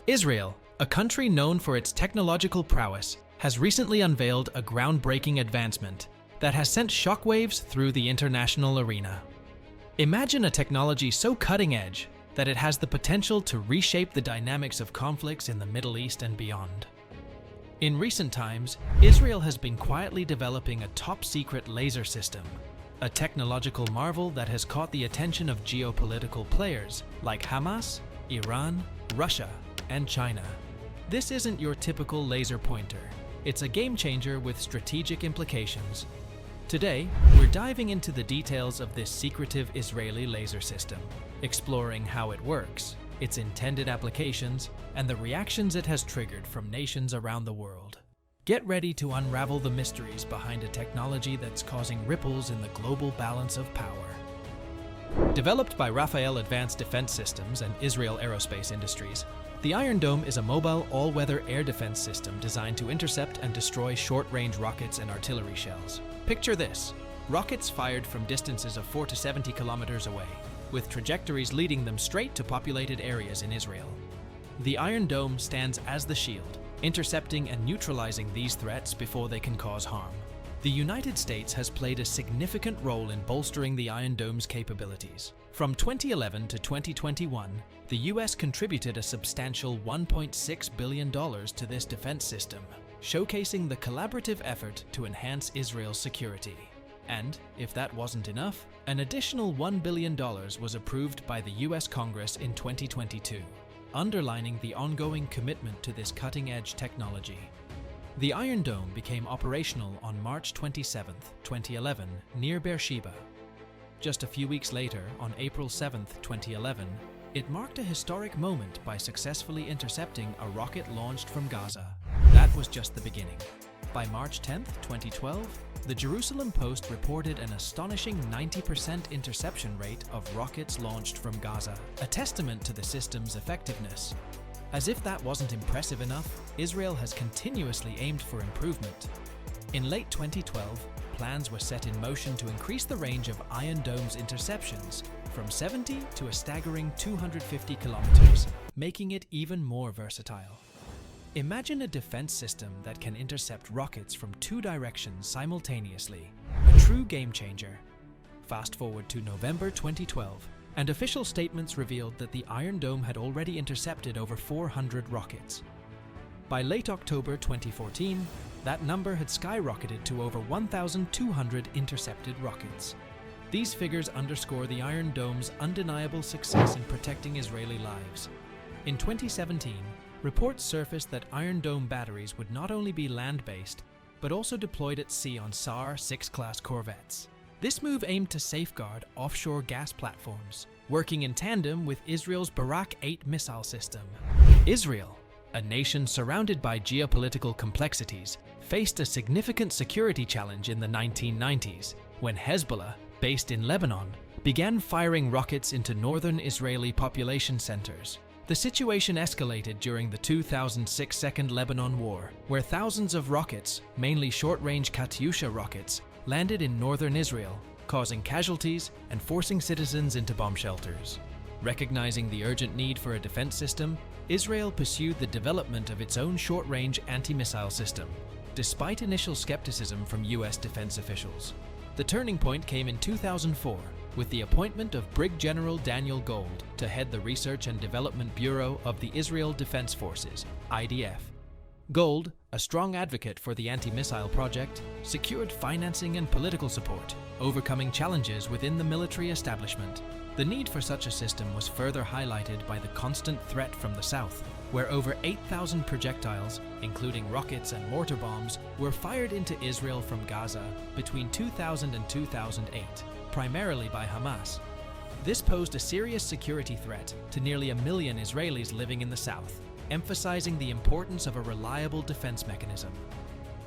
Israel, a country known for its technological prowess, has recently unveiled a groundbreaking advancement that has sent shockwaves through the international arena. Imagine a technology so cutting-edge that it has the potential to reshape the dynamics of conflicts in the Middle East and beyond. In recent times, Israel has been quietly developing a top-secret laser system, a technological marvel that has caught the attention of geopolitical players like Hamas, Iran, Russia, and China. This isn't your typical laser pointer. It's a game-changer with strategic implications. Today, we're diving into the details of this secretive Israeli laser system, exploring how it works, its intended applications, and the reactions it has triggered from nations around the world. Get ready to unravel the mysteries behind a technology that's causing ripples in the global balance of power. Developed by Rafael Advanced Defense Systems and Israel Aerospace Industries, the Iron Dome is a mobile, all-weather air defense system designed to intercept and destroy short-range rockets and artillery shells. Picture this: rockets fired from distances of 4 to 70 kilometers away, with trajectories leading them straight to populated areas in Israel. The Iron Dome stands as the shield, intercepting and neutralizing these threats before they can cause harm. The United States has played a significant role in bolstering the Iron Dome's capabilities. From 2011 to 2021, the US contributed a substantial $1.6 billion to this defense system, showcasing the collaborative effort to enhance Israel's security. And, if that wasn't enough, an additional $1 billion was approved by the US Congress in 2022, underlining the ongoing commitment to this cutting-edge technology. The Iron Dome became operational on March 27, 2011, near Beersheba. Just a few weeks later, on April 7, 2011, it marked a historic moment by successfully intercepting a rocket launched from Gaza. That was just the beginning. By March 10, 2012, the Jerusalem Post reported an astonishing 90% interception rate of rockets launched from Gaza, a testament to the system's effectiveness. As if that wasn't impressive enough, Israel has continuously aimed for improvement. In late 2012, plans were set in motion to increase the range of Iron Dome's interceptions from 70 to a staggering 250 kilometers, making it even more versatile. Imagine a defense system that can intercept rockets from 2 directions simultaneously, a true game-changer. Fast forward to November 2012, and official statements revealed that the Iron Dome had already intercepted over 400 rockets. By late October 2014, that number had skyrocketed to over 1,200 intercepted rockets. These figures underscore the Iron Dome's undeniable success in protecting Israeli lives. In 2017, reports surfaced that Iron Dome batteries would not only be land-based, but also deployed at sea on SAR 6-class corvettes. This move aimed to safeguard offshore gas platforms, working in tandem with Israel's Barak 8 missile system. Israel, a nation surrounded by geopolitical complexities, faced a significant security challenge in the 1990s, when Hezbollah, based in Lebanon, began firing rockets into northern Israeli population centers. The situation escalated during the 2006 Second Lebanon War, where thousands of rockets, mainly short-range Katyusha rockets, landed in northern Israel, causing casualties and forcing citizens into bomb shelters. Recognizing the urgent need for a defense system, Israel pursued the development of its own short-range anti-missile system, despite initial skepticism from US defense officials. The turning point came in 2004, with the appointment of Brig General Daniel Gold to head the Research and Development Bureau of the Israel Defense Forces, IDF. Gold, a strong advocate for the anti-missile project, secured financing and political support, overcoming challenges within the military establishment. The need for such a system was further highlighted by the constant threat from the south, where over 8,000 projectiles, including rockets and mortar bombs, were fired into Israel from Gaza between 2000 and 2008, primarily by Hamas. This posed a serious security threat to nearly 1 million Israelis living in the south, emphasizing the importance of a reliable defense mechanism.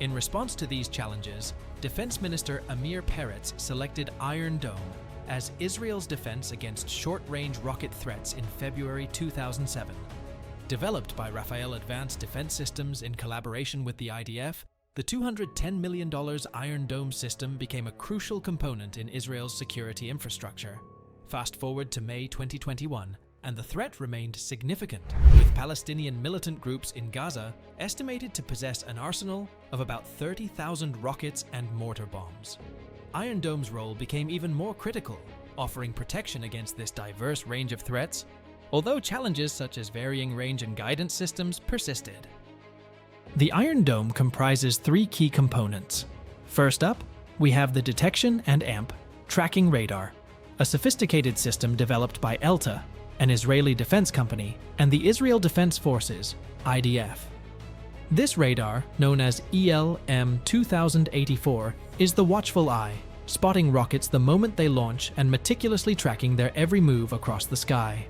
In response to these challenges, Defense Minister Amir Peretz selected Iron Dome as Israel's defense against short-range rocket threats in February 2007. Developed by Rafael Advanced Defense Systems in collaboration with the IDF, the $210 million Iron Dome system became a crucial component in Israel's security infrastructure. Fast forward to May 2021, and the threat remained significant, with Palestinian militant groups in Gaza estimated to possess an arsenal of about 30,000 rockets and mortar bombs. Iron Dome's role became even more critical, offering protection against this diverse range of threats, although challenges such as varying range and guidance systems persisted. The Iron Dome comprises three key components. First up, we have the Detection and AMP tracking radar, a sophisticated system developed by ELTA, an Israeli defense company, and the Israel Defense Forces, IDF. This radar, known as ELM-2084, is the watchful eye, spotting rockets the moment they launch and meticulously tracking their every move across the sky.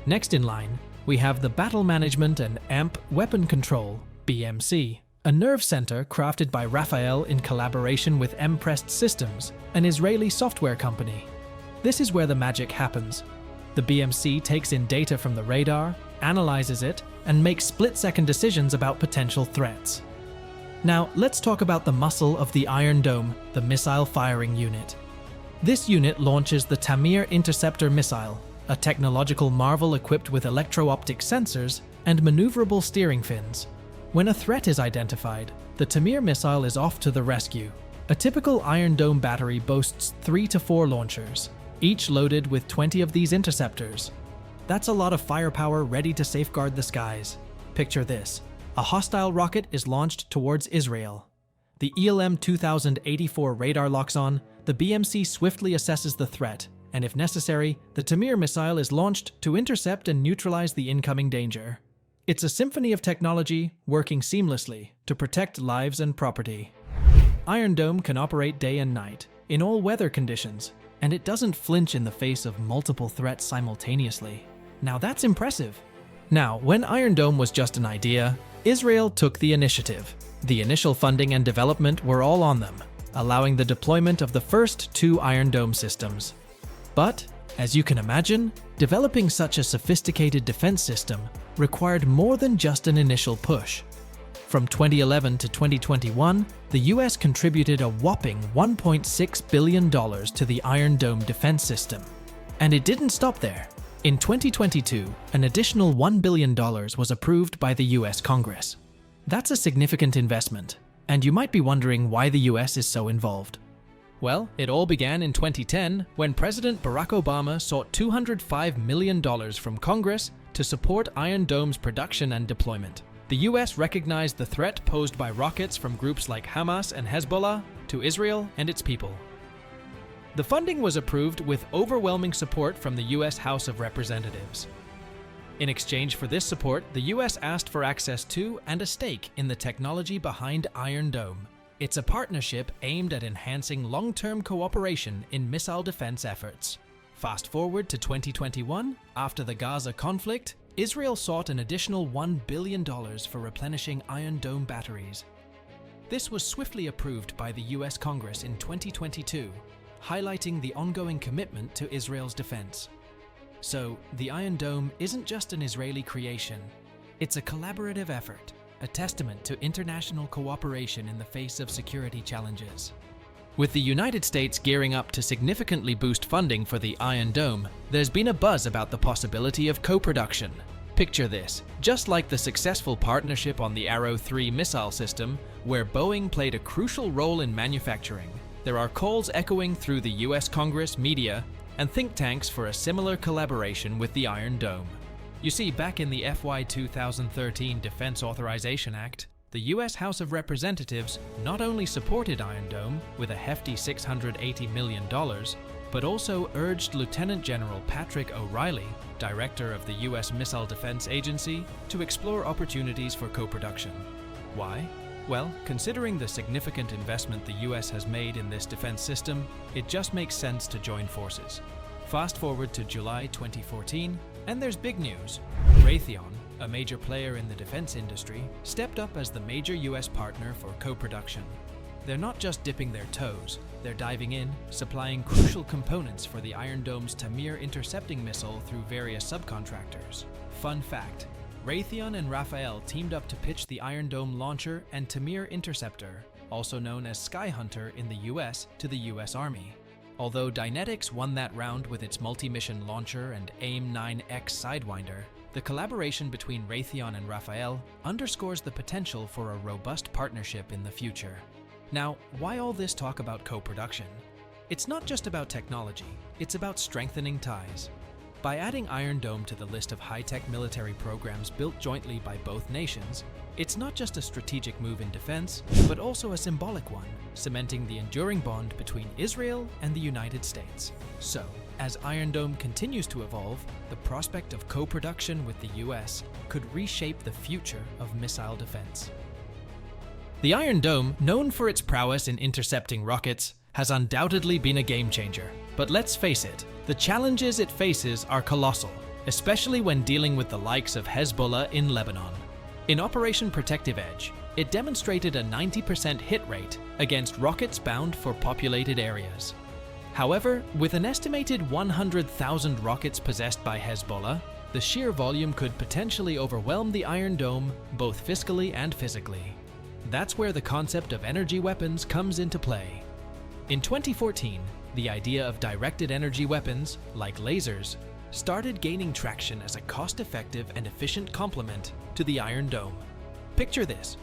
Next in line, we have the Battle Management and AMP Weapon Control, BMC, a nerve center crafted by Rafael in collaboration with Emprest Systems, an Israeli software company. This is where the magic happens. The BMC takes in data from the radar, analyzes it, and makes split-second decisions about potential threats. Now, let's talk about the muscle of the Iron Dome, the missile firing unit. This unit launches the Tamir Interceptor missile, a technological marvel equipped with electro-optic sensors and maneuverable steering fins. When a threat is identified, the Tamir missile is off to the rescue. A typical Iron Dome battery boasts 3 to 4 launchers, each loaded with 20 of these interceptors. That's a lot of firepower ready to safeguard the skies. Picture this. A hostile rocket is launched towards Israel. The ELM-2084 radar locks on, the BMC swiftly assesses the threat, and if necessary, the Tamir missile is launched to intercept and neutralize the incoming danger. It's a symphony of technology working seamlessly to protect lives and property. Iron Dome can operate day and night, in all weather conditions, and it doesn't flinch in the face of multiple threats simultaneously. Now that's impressive. Now, when Iron Dome was just an idea, Israel took the initiative. The initial funding and development were all on them, allowing the deployment of the first 2 Iron Dome systems. But, as you can imagine, developing such a sophisticated defense system required more than just an initial push. From 2011 to 2021, the US contributed a whopping $1.6 billion to the Iron Dome defense system. And it didn't stop there. In 2022, an additional $1 billion was approved by the US Congress. That's a significant investment, and you might be wondering why the US is so involved. Well, it all began in 2010 when President Barack Obama sought $205 million from Congress to support Iron Dome's production and deployment. The US recognized the threat posed by rockets from groups like Hamas and Hezbollah to Israel and its people. The funding was approved with overwhelming support from the US House of Representatives. In exchange for this support, the US asked for access to and a stake in the technology behind Iron Dome. It's a partnership aimed at enhancing long-term cooperation in missile defense efforts. Fast forward to 2021, after the Gaza conflict, Israel sought an additional $1 billion for replenishing Iron Dome batteries. This was swiftly approved by the US Congress in 2022, highlighting the ongoing commitment to Israel's defense. So, the Iron Dome isn't just an Israeli creation. It's a collaborative effort, a testament to international cooperation in the face of security challenges. With the United States gearing up to significantly boost funding for the Iron Dome, there's been a buzz about the possibility of co-production. Picture this, just like the successful partnership on the Arrow 3 missile system, where Boeing played a crucial role in manufacturing. There are calls echoing through the US Congress, media, and think tanks for a similar collaboration with the Iron Dome. You see, back in the FY 2013 Defense Authorization Act, the US House of Representatives not only supported Iron Dome with a hefty $680 million, but also urged Lieutenant General Patrick O'Reilly, Director of the US Missile Defense Agency, to explore opportunities for co-production. Why? Well, considering the significant investment the US has made in this defense system, it just makes sense to join forces. Fast forward to July 2014, and there's big news. Raytheon, a major player in the defense industry, stepped up as the major US partner for co-production. They're not just dipping their toes, they're diving in, supplying crucial components for the Iron Dome's Tamir intercepting missile through various subcontractors. Fun fact, Raytheon and Rafael teamed up to pitch the Iron Dome launcher and Tamir interceptor, also known as Sky Hunter in the US, to the US Army. Although Dynetics won that round with its multi-mission launcher and AIM-9X Sidewinder, the collaboration between Raytheon and Rafael underscores the potential for a robust partnership in the future. Now, why all this talk about co-production? It's not just about technology, it's about strengthening ties. By adding Iron Dome to the list of high-tech military programs built jointly by both nations, it's not just a strategic move in defense, but also a symbolic one, cementing the enduring bond between Israel and the United States. So, as Iron Dome continues to evolve, the prospect of co-production with the US could reshape the future of missile defense. The Iron Dome, known for its prowess in intercepting rockets, has undoubtedly been a game-changer. But let's face it, the challenges it faces are colossal, especially when dealing with the likes of Hezbollah in Lebanon. In Operation Protective Edge, it demonstrated a 90% hit rate against rockets bound for populated areas. However, with an estimated 100,000 rockets possessed by Hezbollah, the sheer volume could potentially overwhelm the Iron Dome both fiscally and physically. That's where the concept of energy weapons comes into play. In 2014, the idea of directed energy weapons, like lasers, started gaining traction as a cost-effective and efficient complement to the Iron Dome. Picture this: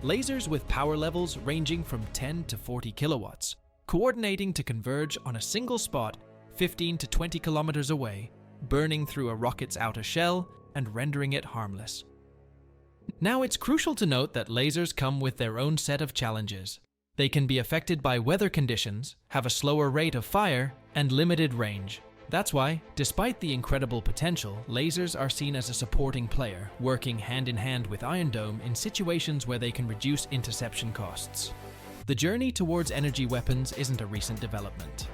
lasers with power levels ranging from 10 to 40 kilowatts, coordinating to converge on a single spot 15 to 20 kilometers away, burning through a rocket's outer shell and rendering it harmless. Now, it's crucial to note that lasers come with their own set of challenges. They can be affected by weather conditions, have a slower rate of fire, and limited range. That's why, despite the incredible potential, lasers are seen as a supporting player, working hand-in-hand with Iron Dome in situations where they can reduce interception costs. The journey towards energy weapons isn't a recent development.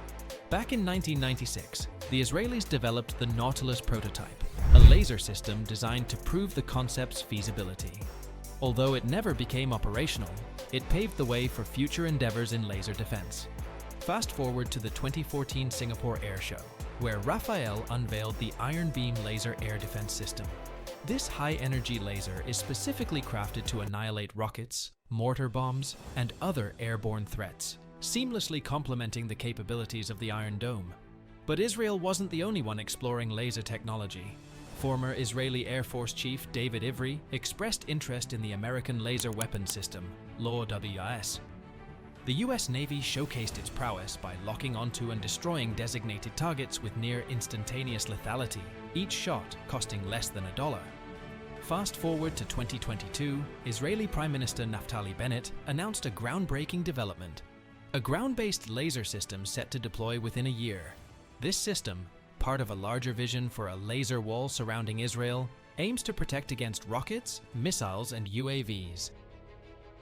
Back in 1996, the Israelis developed the Nautilus prototype, a laser system designed to prove the concept's feasibility. Although it never became operational, it paved the way for future endeavors in laser defense. Fast forward to the 2014 Singapore Air Show, where Rafael unveiled the Iron Beam Laser Air Defense System. This high-energy laser is specifically crafted to annihilate rockets, mortar bombs, and other airborne threats, seamlessly complementing the capabilities of the Iron Dome. But Israel wasn't the only one exploring laser technology. Former Israeli Air Force Chief David Ivry expressed interest in the American Laser Weapon System, LAW-WS. The US Navy showcased its prowess by locking onto and destroying designated targets with near instantaneous lethality, each shot costing less than $1. Fast forward to 2022, Israeli Prime Minister Naftali Bennett announced a groundbreaking development, a ground-based laser system set to deploy within a year. This system, part of a larger vision for a laser wall surrounding Israel, aims to protect against rockets, missiles, and UAVs.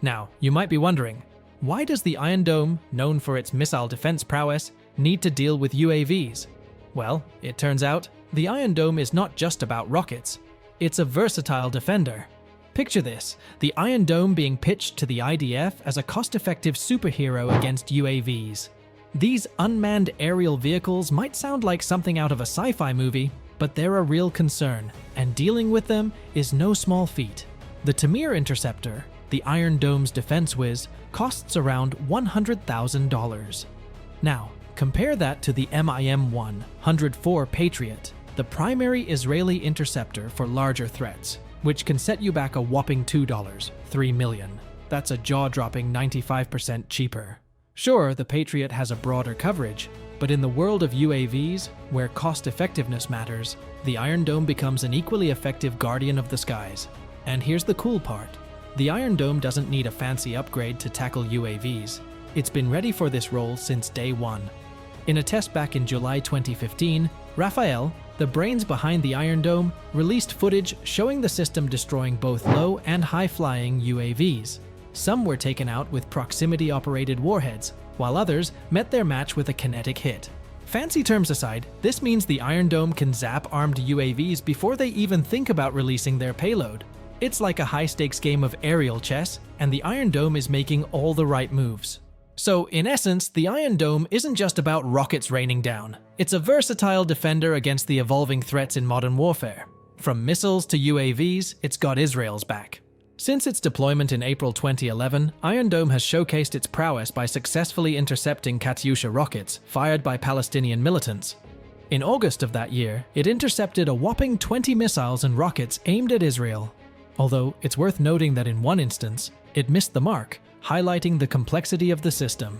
Now, you might be wondering, why does the Iron Dome, known for its missile defense prowess, need to deal with UAVs? Well, it turns out, the Iron Dome is not just about rockets. It's a versatile defender. Picture this, the Iron Dome being pitched to the IDF as a cost-effective superhero against UAVs. These unmanned aerial vehicles might sound like something out of a sci-fi movie, but they're a real concern, and dealing with them is no small feat. The Tamir interceptor, the Iron Dome's defense whiz, costs around $100,000. Now, compare that to the MIM-104 Patriot, the primary Israeli interceptor for larger threats, which can set you back a whopping $2, $3 million. That's a jaw-dropping 95% cheaper. Sure, the Patriot has a broader coverage, but in the world of UAVs, where cost-effectiveness matters, the Iron Dome becomes an equally effective guardian of the skies. And here's the cool part. The Iron Dome doesn't need a fancy upgrade to tackle UAVs. It's been ready for this role since day one. In a test back in July 2015, Rafael, the brains behind the Iron Dome, released footage showing the system destroying both low and high-flying UAVs. Some were taken out with proximity-operated warheads, while others met their match with a kinetic hit. Fancy terms aside, this means the Iron Dome can zap armed UAVs before they even think about releasing their payload. It's like a high-stakes game of aerial chess, and the Iron Dome is making all the right moves. So, in essence, the Iron Dome isn't just about rockets raining down. It's a versatile defender against the evolving threats in modern warfare. From missiles to UAVs, it's got Israel's back. Since its deployment in April 2011, Iron Dome has showcased its prowess by successfully intercepting Katyusha rockets fired by Palestinian militants. In August of that year, it intercepted a whopping 20 missiles and rockets aimed at Israel. Although it's worth noting that in one instance, it missed the mark, highlighting the complexity of the system.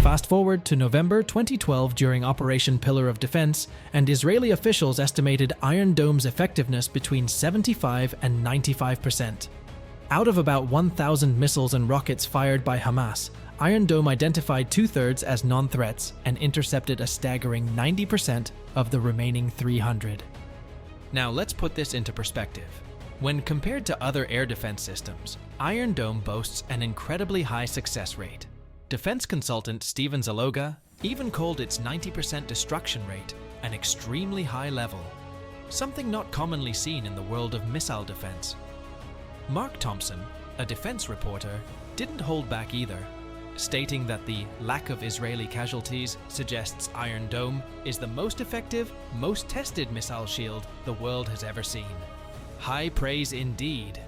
Fast forward to November 2012 during Operation Pillar of Defense, and Israeli officials estimated Iron Dome's effectiveness between 75 and 95%. Out of about 1,000 missiles and rockets fired by Hamas, Iron Dome identified 2/3 as non-threats and intercepted a staggering 90% of the remaining 300. Now let's put this into perspective. When compared to other air defense systems, Iron Dome boasts an incredibly high success rate. Defense consultant Steven Zaloga even called its 90% destruction rate an extremely high level, something not commonly seen in the world of missile defense. Mark Thompson, a defense reporter, didn't hold back either, stating that the lack of Israeli casualties suggests Iron Dome is the most effective, most tested missile shield the world has ever seen. High praise indeed.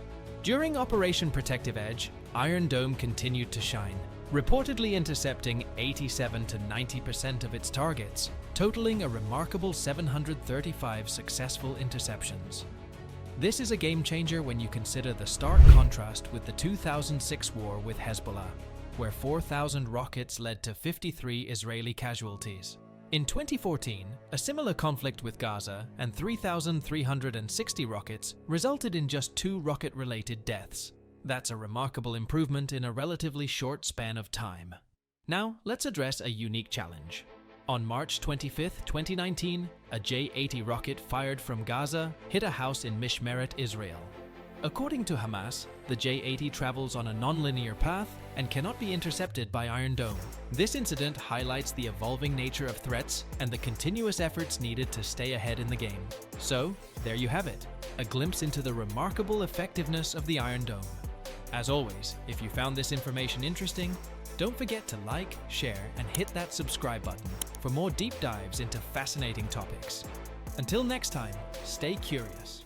During Operation Protective Edge, Iron Dome continued to shine, reportedly intercepting 87 to 90% of its targets, totaling a remarkable 735 successful interceptions. This is a game changer when you consider the stark contrast with the 2006 war with Hezbollah, where 4,000 rockets led to 53 Israeli casualties. In 2014, a similar conflict with Gaza and 3,360 rockets resulted in just 2 rocket-related deaths. That's a remarkable improvement in a relatively short span of time. Now, let's address a unique challenge. On March 25, 2019, a J-80 rocket fired from Gaza hit a house in Mishmeret, Israel. According to Hamas, the J-80 travels on a non-linear path and cannot be intercepted by Iron Dome. This incident highlights the evolving nature of threats and the continuous efforts needed to stay ahead in the game. So, there you have it, a glimpse into the remarkable effectiveness of the Iron Dome. As always, if you found this information interesting, don't forget to like, share, and hit that subscribe button for more deep dives into fascinating topics. Until next time, stay curious.